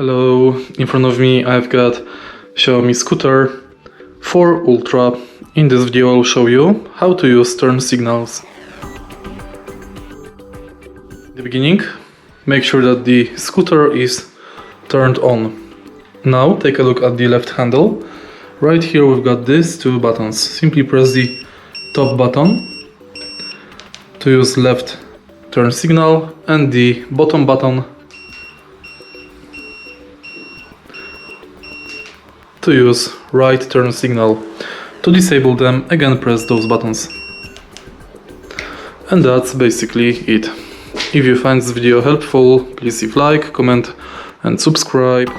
Hello, in front of me I've got Xiaomi Scooter 4 Ultra. In this video I'll show you how to use turn signals. In the beginning, make sure that the scooter is turned on. Now take a look at the left handle. Right here we've got these two buttons. Simply press the top button to use left turn signal and the bottom button to use right turn signal. To disable them, again press those buttons. And that's basically it. If you find this video helpful, please leave like, comment and subscribe.